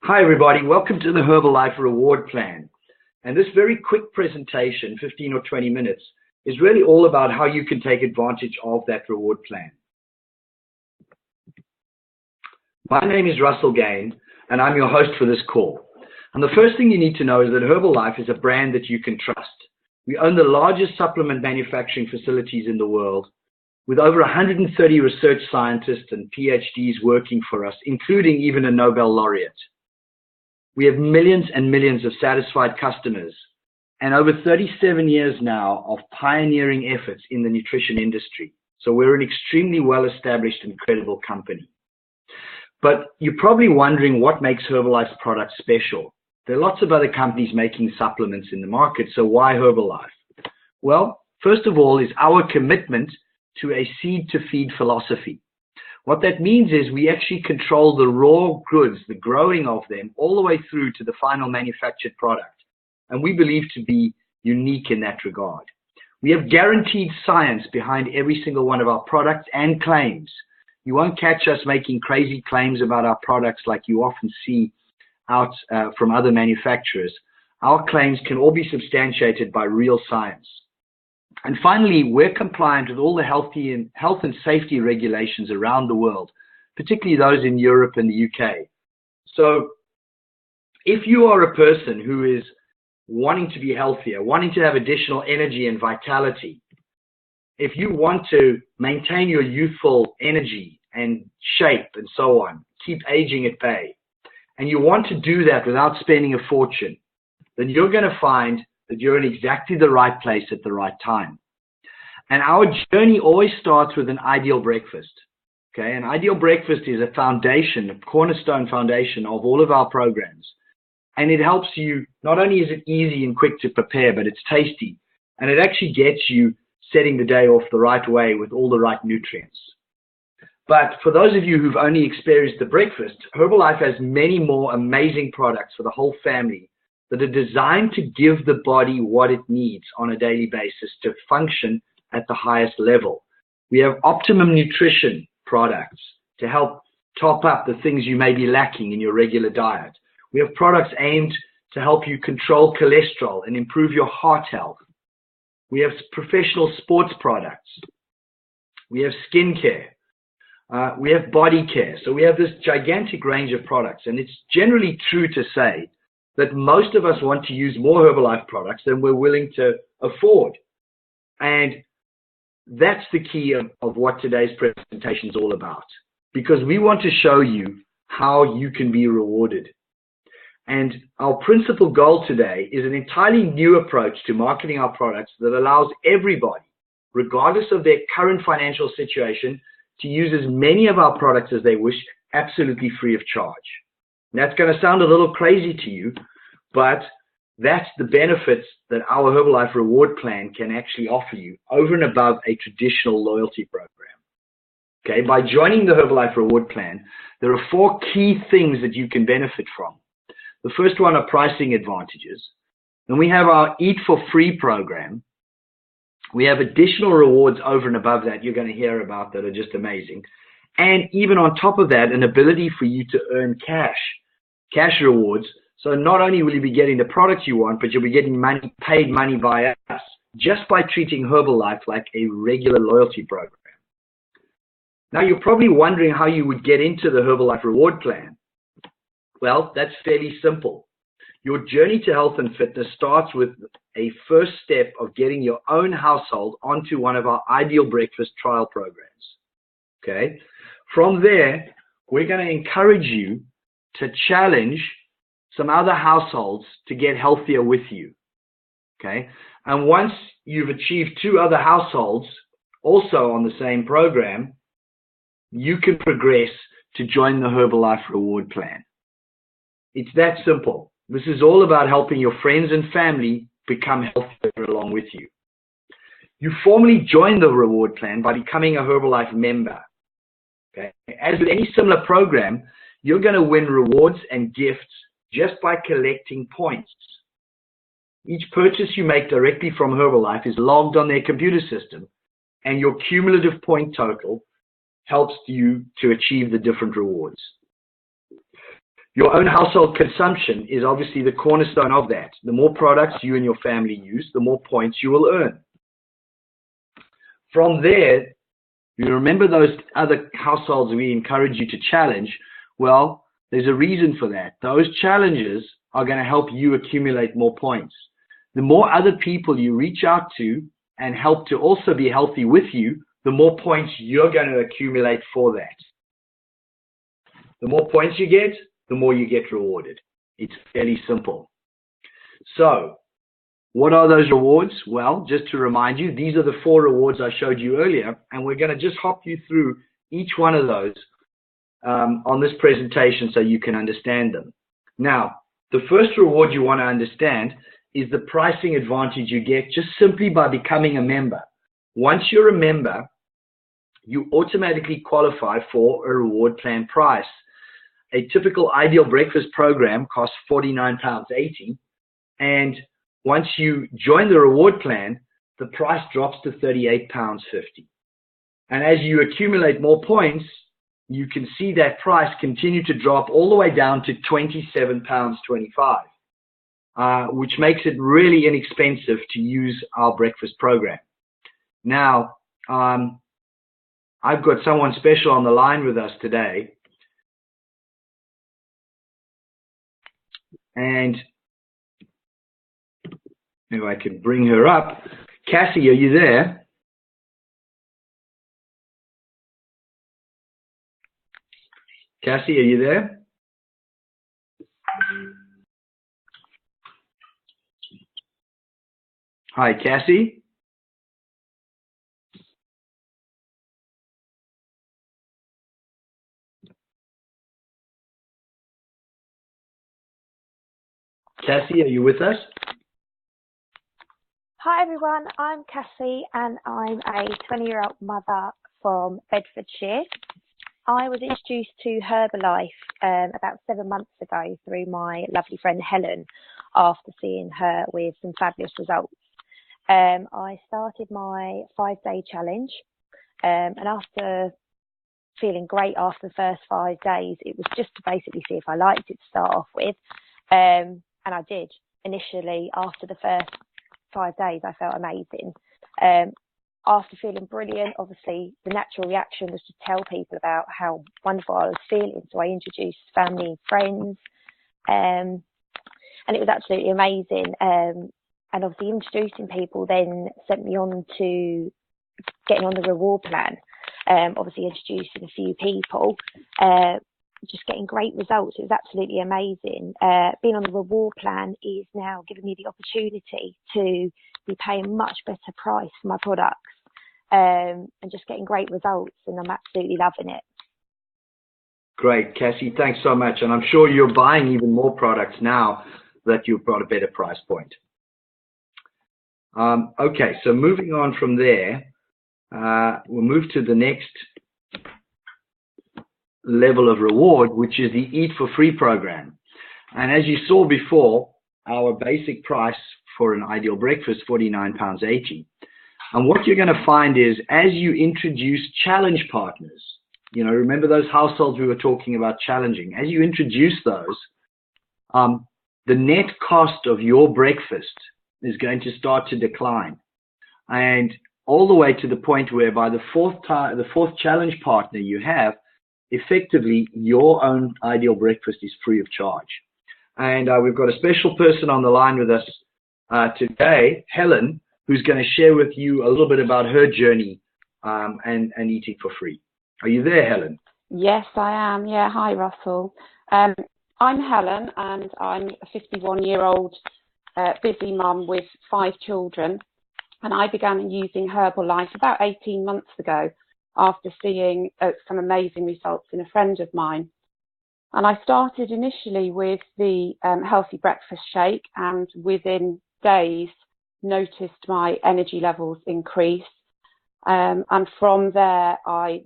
Hi everybody, welcome to the Herbalife Reward Plan. And this very quick presentation, 15 or 20 minutes, is really all about how you can take advantage of that reward plan. My name is Russell Gain, and I'm your host for this call. And the first thing you need to know is that Herbalife is a brand that you can trust. We own the largest supplement manufacturing facilities in the world, with over 130 research scientists and PhDs working for us, including even a Nobel laureate. We have millions and millions of satisfied customers and over 37 years now of pioneering efforts in the nutrition industry. So we're an extremely well-established and credible company. But you're probably wondering what makes Herbalife's product special. There are lots of other companies making supplements in the market, so why Herbalife? Well, first of all is our commitment to a seed-to-feed philosophy. What that means is we actually control the raw goods, the growing of them, all the way through to the final manufactured product. And we believe to be unique in that regard. We have guaranteed science behind every single one of our products and claims. You won't catch us making crazy claims about our products like you often see out from other manufacturers. Our claims can all be substantiated by real science. And finally, we're compliant with all the health and safety regulations around the world, particularly those in Europe and the UK. So if you are a person who is wanting to be healthier, wanting to have additional energy and vitality, if you want to maintain your youthful energy and shape and so on, keep aging at bay, and you want to do that without spending a fortune, then you're going to find that you're in exactly the right place at the right time. And our journey always starts with an ideal breakfast. Okay, an ideal breakfast is a foundation, a cornerstone foundation of all of our programs. And it helps you, not only is it easy and quick to prepare, but it's tasty. And it actually gets you setting the day off the right way with all the right nutrients. But for those of you who've only experienced the breakfast, Herbalife has many more amazing products for the whole family that are designed to give the body what it needs on a daily basis to function at the highest level. We have optimum nutrition products to help top up the things you may be lacking in your regular diet. We have products aimed to help you control cholesterol and improve your heart health. We have professional sports products. We have skincare. We have body care. So we have this gigantic range of products, and it's generally true to say that most of us want to use more Herbalife products than we're willing to afford. And that's the key of what today's presentation is all about, because we want to show you how you can be rewarded. And our principal goal today is an entirely new approach to marketing our products that allows everybody, regardless of their current financial situation, to use as many of our products as they wish, absolutely free of charge. And that's going to sound a little crazy to you, but that's the benefits that our Herbalife Reward Plan can actually offer you over and above a traditional loyalty program. Okay, by joining the Herbalife Reward Plan, there are 4 key things that you can benefit from. The first one are pricing advantages. Then we have our Eat for Free program. We have additional rewards over and above that you're going to hear about that are just amazing. And even on top of that, an ability for you to earn cash rewards. So not only will you be getting the products you want, but you'll be getting paid money by us just by treating Herbalife like a regular loyalty program. Now, you're probably wondering how you would get into the Herbalife Reward Plan. Well, that's fairly simple. Your journey to health and fitness starts with a first step of getting your own household onto one of our ideal breakfast trial programs. Okay? From there, we're going to encourage you to challenge some other households to get healthier with you. Okay? And once you've achieved 2 other households also on the same program, you can progress to join the Herbalife Reward Plan. It's that simple. This is all about helping your friends and family become healthier along with you. You formally join the reward plan by becoming a Herbalife member. Okay? As with any similar program, you're going to win rewards and gifts just by collecting points. Each purchase you make directly from Herbalife is logged on their computer system, and your cumulative point total helps you to achieve the different rewards. Your own household consumption is obviously the cornerstone of that. The more products you and your family use, the more points you will earn. From there, you remember those other households we encourage you to challenge. Well, there's a reason for that. Those challenges are going to help you accumulate more points. The more other people you reach out to and help to also be healthy with you, the more points you're going to accumulate for that. The more points you get, the more you get rewarded. It's fairly simple. So, what are those rewards? Well, just to remind you, these are the 4 rewards I showed you earlier, and we're going to just hop you through each one of those on this presentation so you can understand them. Now, the first reward you want to understand is the pricing advantage you get just simply by becoming a member. Once you're a member, you automatically qualify for a reward plan price. A typical ideal breakfast program costs £49.80, and once you join the reward plan, the price drops to £38.50. And as you accumulate more points, you can see that price continue to drop all the way down to £27.25, which makes it really inexpensive to use our breakfast program. Now, I've got someone special on the line with us today. And if I could bring her up. Cassie, are you there? Cassie, are you there? Hi, Cassie. Cassie, are you with us? Hi everyone, I'm Cassie and I'm a 20-year-old mother from Bedfordshire. I was introduced to Herbalife about 7 months ago through my lovely friend Helen after seeing her with some fabulous results. I started my 5-day challenge and after feeling great after the first 5 days, it was just to basically see if I liked it to start off with. And I did. Initially, after the first 5 days, I felt amazing. After feeling brilliant, obviously, the natural reaction was to tell people about how wonderful I was feeling. So I introduced family and friends, and it was absolutely amazing. And obviously, introducing people then sent me on to getting on the reward plan. Obviously, introducing a few people. Just getting great results. It was absolutely amazing. Being on the reward plan is now giving me the opportunity to be paying much better price for my products and just getting great results, and I'm absolutely loving it. Great, Cassie, thanks so much. And I'm sure you're buying even more products now that you've got a better price point. Okay, so moving on from there, we'll move to the next level of reward, which is the Eat for Free program. And as you saw before, our basic price for an ideal breakfast, £49.80. And what you're going to find is, as you introduce challenge partners, you know, remember those households we were talking about challenging, as you introduce those, the net cost of your breakfast is going to start to decline. And all the way to the point where by the fourth challenge partner you have, effectively, your own ideal breakfast is free of charge. And we've got a special person on the line with us today, Helen, who's going to share with you a little bit about her journey and eating for free. Are you there, Helen? Yes, I am. Yeah, hi, Russell. I'm Helen, and I'm a 51-year-old busy mum with 5 children. And I began using Herbalife about 18 months ago, after seeing some amazing results in a friend of mine. And I started initially with the healthy breakfast shake, and within days noticed my energy levels increase. And from there, I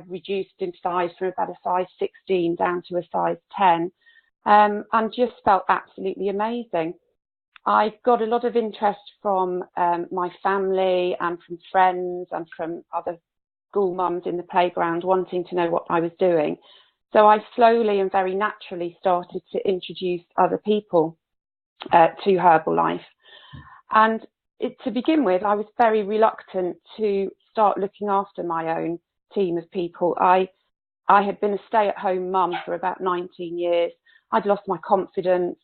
reduced in size from about a size 16 down to a size 10, and just felt absolutely amazing. I got a lot of interest from my family and from friends and from other school mums in the playground wanting to know what I was doing. So I slowly and very naturally started to introduce other people to Herbalife. And to begin with, I was very reluctant to start looking after my own team of people. I had been a stay-at-home mum for about 19 years. I'd lost my confidence.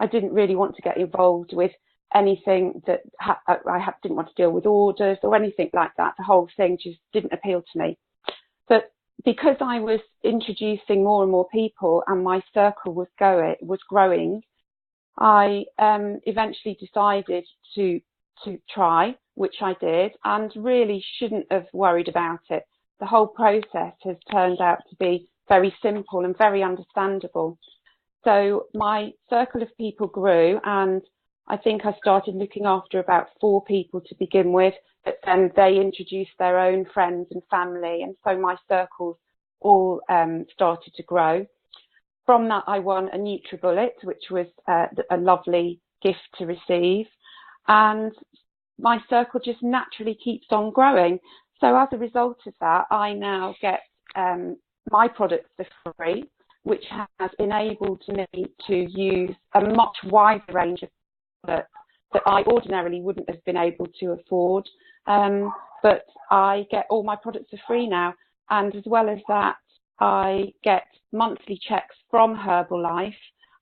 I didn't really want to get involved with anything that didn't want to deal with orders or anything like that. The whole thing just didn't appeal to me. But because I was introducing more and more people and my circle was growing, I eventually decided to try, which I did, and really shouldn't have worried about it. The whole process has turned out to be very simple and very understandable. So my circle of people grew, and I think I started looking after about 4 people to begin with, but then they introduced their own friends and family, and so my circles all started to grow. From that, I won a NutriBullet, which was a lovely gift to receive, and my circle just naturally keeps on growing. So as a result of that, I now get my products for free, which has enabled me to use a much wider range of products that I ordinarily wouldn't have been able to afford. But I get all my products for free now. And as well as that, I get monthly checks from Herbalife,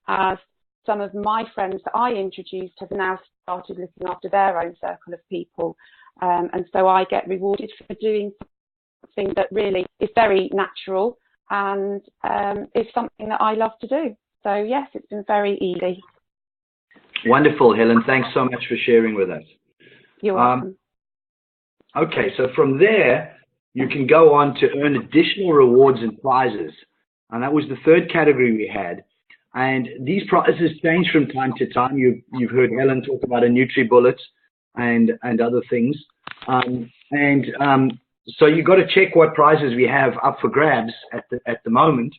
as some of my friends that I introduced have now started looking after their own circle of people. And so I get rewarded for doing something that really is very natural and is something that I love to do. So yes, it's been very easy. Wonderful, Helen. Thanks so much for sharing with us. You're welcome. Okay, so from there, you can go on to earn additional rewards and prizes. And that was the third category we had. And these prizes change from time to time. You've heard Helen talk about a NutriBullet and other things. So you've got to check what prizes we have up for grabs at the moment.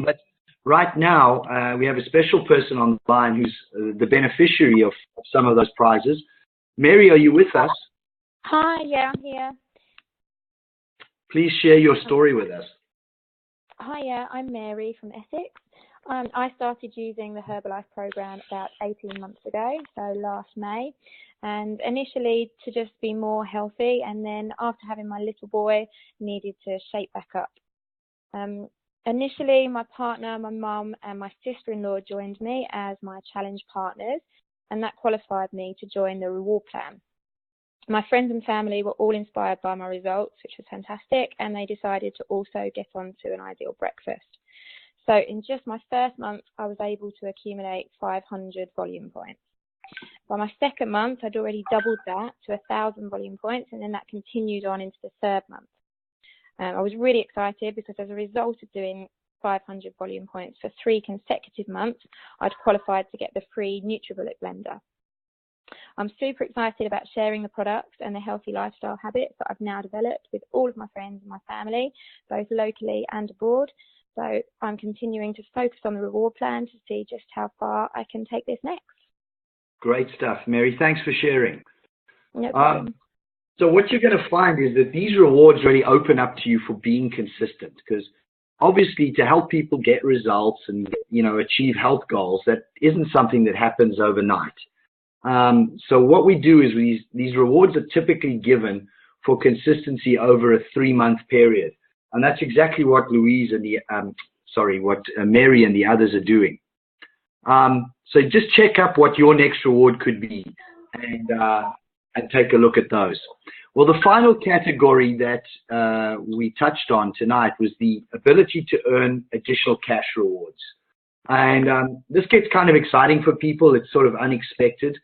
But right now, we have a special person on the line who's the beneficiary of some of those prizes. Mary, are you with us? Hi, yeah, I'm here. Please share your story with us. Hi, yeah, I'm Mary from Essex. I started using the Herbalife program about 18 months ago, so last May, and initially to just be more healthy, and then after having my little boy, needed to shape back up. Initially, my partner, my mum, and my sister-in-law joined me as my challenge partners, and that qualified me to join the reward plan. My friends and family were all inspired by my results, which was fantastic, and they decided to also get onto an ideal breakfast. So in just my first month, I was able to accumulate 500 volume points. By my second month, I'd already doubled that to 1,000 volume points, and then that continued on into the third month. I was really excited because as a result of doing 500 volume points for 3 consecutive months, I'd qualified to get the free NutriBullet blender. I'm super excited about sharing the products and the healthy lifestyle habits that I've now developed with all of my friends and my family, both locally and abroad. So I'm continuing to focus on the reward plan to see just how far I can take this next. Great stuff, Mary. Thanks for sharing. No problem. So what you're going to find is that these rewards really open up to you for being consistent, because obviously to help people get results and, achieve health goals, that isn't something that happens overnight. So what we do is these rewards are typically given for consistency over a 3-month period. And that's exactly what Louise and Mary and the others are doing. So just check up what your next reward could be and take a look at those. Well, the final category that we touched on tonight was the ability to earn additional cash rewards. And this gets kind of exciting for people. It's sort of unexpected.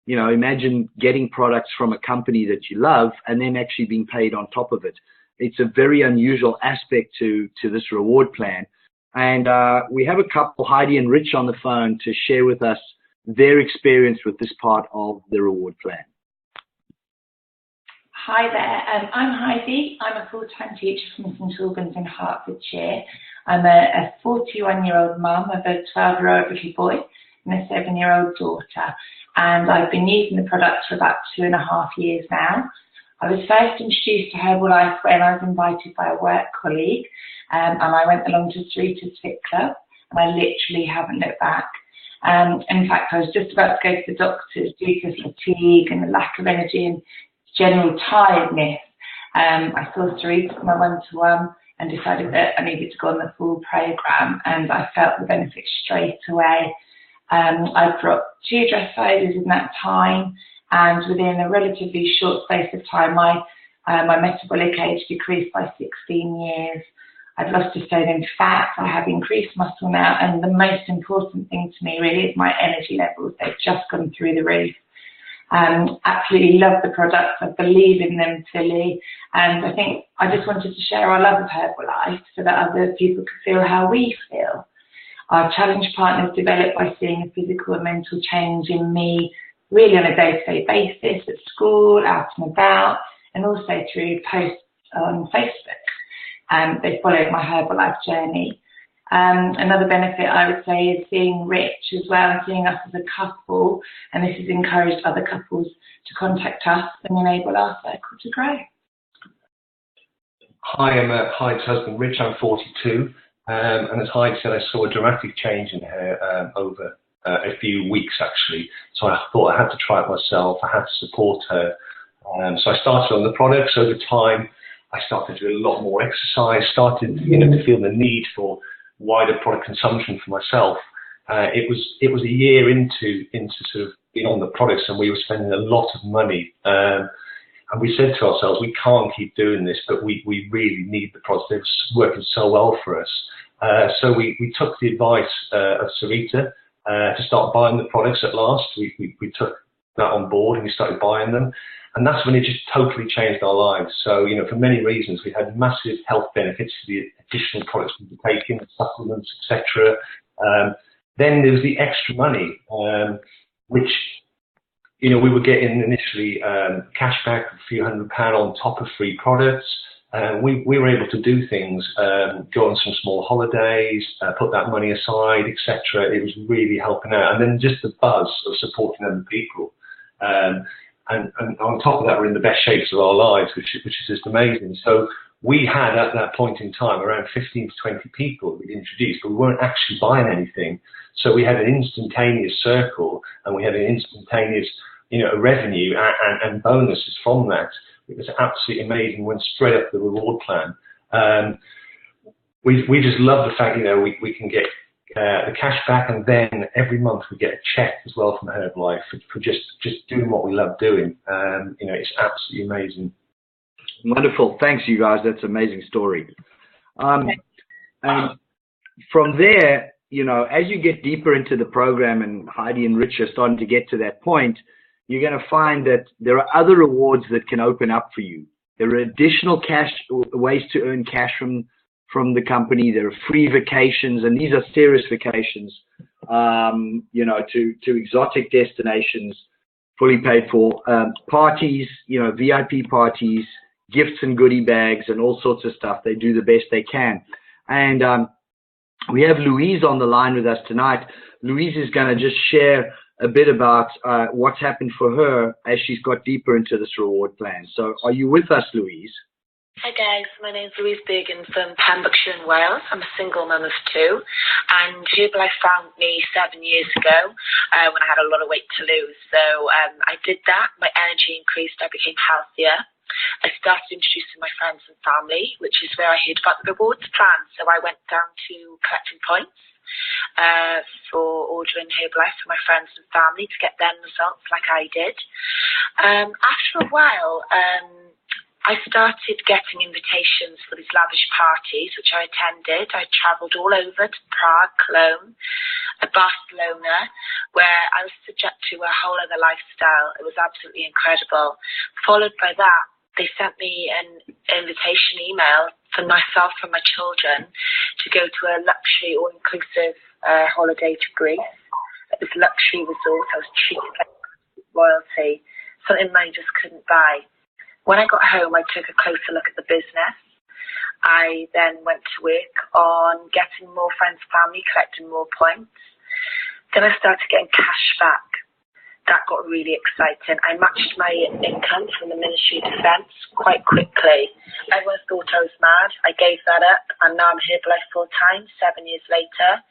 Imagine getting products from a company that you love and then actually being paid on top of it. It's a very unusual aspect to this reward plan. And we have a couple, Heidi and Rich, on the phone to share with us their experience with this part of the reward plan. Hi there, I'm Heidi. I'm a full-time teacher from St Albans in Hertfordshire. I'm a 41-year-old mum of a 12-year-old little boy and a 7-year-old daughter. And I've been using the products for about 2.5 years now. I was first introduced to Herbalife when I was invited by a work colleague, and I went along to Sarita's Fit Club, and I literally haven't looked back. In fact, I was just about to go to the doctors due to fatigue and the lack of energy and general tiredness. I saw Sarita for my one-to-one and decided that I needed to go on the full program, and I felt the benefits straight away. I dropped 2 dress sizes in that time, and within a relatively short space of time, my metabolic age decreased by 16 years. I've lost a stone in fat, I have increased muscle now, and the most important thing to me really is my energy levels. They've just gone through the roof. Absolutely love the products, I believe in them fully, and I think I just wanted to share our love of Herbalife so that other people could feel how we feel. Our challenge partners developed by seeing a physical and mental change in me really on a day-to-day basis, at school, out and about, and also through posts on Facebook. They followed my Herbalife journey. Another benefit I would say is seeing Rich as well, and seeing us as a couple, and this has encouraged other couples to contact us and enable our circle to grow. Hi, Heidi's husband Rich, I'm 42, and as Heidi said, I saw a dramatic change in her over a few weeks actually, so I thought I had to try it myself, I had to support her. So I started on the products. Over time I started to do a lot more exercise, started to feel the need for wider product consumption for myself. It was a year into sort of being on the products, and we were spending a lot of money. And we said to ourselves, we can't keep doing this, but we really need the products. They were working so well for us. So we took the advice of Sarita to start buying the products at last. We took that on board and we started buying them. And that's when it just totally changed our lives. So, for many reasons, we had massive health benefits for the additional products we were taking, supplements, etc. Then there was the extra money, which, we were getting initially cash back, a few £100 on top of free products. We were able to do things, go on some small holidays, put that money aside, etc. It was really helping out. And then just the buzz of supporting other people. And on top of that, we're in the best shapes of our lives, which is just amazing. So we had at that point in time around 15 to 20 people we'd introduced, but we weren't actually buying anything. So we had an instantaneous circle, and we had an instantaneous, revenue and bonuses from that. It was absolutely amazing. Went straight up the reward plan. We just love the fact, we can get the cash back, and then every month we get a check as well from Herbalife for just doing what we love doing. It's absolutely amazing. Wonderful. Thanks, you guys. That's an amazing story. And from there, as you get deeper into the program, and Heidi and Rich are starting to get to that point, you're going to find that there are other rewards that can open up for you. There are additional ways to earn cash from the company. There are free vacations, and these are serious vacations, to exotic destinations, fully paid for, parties, VIP parties, gifts and goodie bags, and all sorts of stuff. They do the best they can. And we have Louise on the line with us tonight. Louise is going to just share a bit about what's happened for her as she's got deeper into this reward plan. So are you with us, Louise? Hi guys, my name's Louise Bergen from Pembrokeshire in Wales. I'm a single mum of 2, and Herbalife found me 7 years ago when I had a lot of weight to lose. So I did that, my energy increased, I became healthier. I started introducing my friends and family, which is where I heard about the rewards plan. So I went down to collecting points for ordering Herbalife for my friends and family to get them results like I did. After a while, I started getting invitations for these lavish parties, which I attended. I travelled all over to Prague, Cologne, Barcelona, where I was subject to a whole other lifestyle. It was absolutely incredible. Followed by that, they sent me an invitation email for myself and my children to go to a luxury all-inclusive holiday to Greece. It was a luxury resort. I was treated like royalty, something money just couldn't buy. When I got home, I took a closer look at the business. I then went to work on getting more friends and family, collecting more points. Then I started getting cash back. that got really exciting. I matched my income from the Ministry of Defence quite quickly. Everyone thought I was mad. I gave that up, and now I'm Herbalife full-time, 7 years later,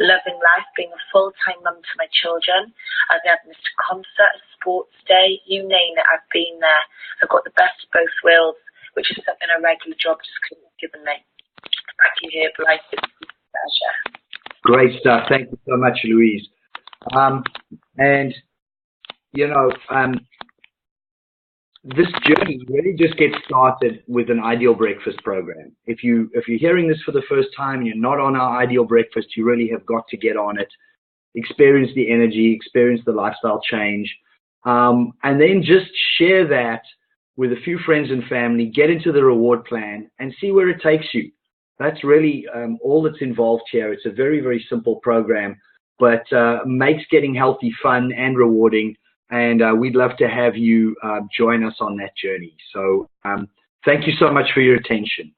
loving life, being a full-time mum to my children. I've had Mr. Concert, a sports day, you name it, I've been there. I've got the best of both worlds, which is something a regular job just couldn't have given me. Thank you, Herbalife. It's a pleasure. Great stuff. Thank you so much, Louise. And you know, this journey really just gets started with an Ideal Breakfast program. If you're hearing this for the first time and you're not on our Ideal Breakfast, you really have got to get on it, experience the energy, experience the lifestyle change, and then just share that with a few friends and family, get into the reward plan and see where it takes you. That's really all that's involved here. It's a very, very simple program, but makes getting healthy fun and rewarding. And we'd love to have you join us on that journey. So thank you so much for your attention.